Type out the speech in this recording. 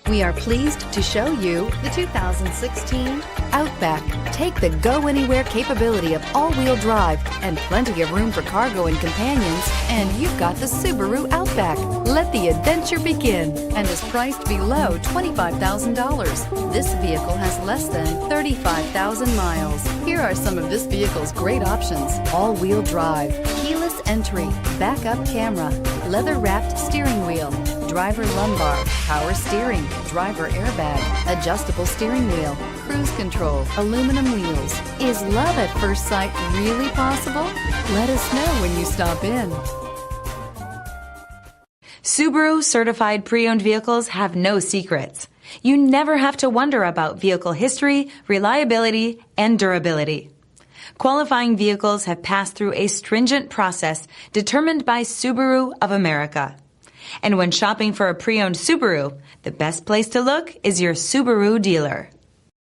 We are pleased to show you the 2016 Outback. Take the go-anywhere capability of all-wheel drive and plenty of room for cargo and companions, and you've got the Subaru Outback. Let the adventure begin, and is priced below $25,000. This vehicle has less than 35,000 miles. Here are some of this vehicle's great options: all-wheel drive, keyless entry, backup camera, leather-wrapped steering wheel, driver lumbar, power steering, driver airbag, adjustable steering wheel, cruise control, aluminum wheels. Is love at first sight really possible? Let us know when you stop in. Subaru certified pre-owned vehicles have no secrets. You never have to wonder about vehicle history, reliability, and durability. Qualifying vehicles have passed through a stringent process determined by Subaru of America. And when shopping for a pre-owned Subaru, the best place to look is your Subaru dealer.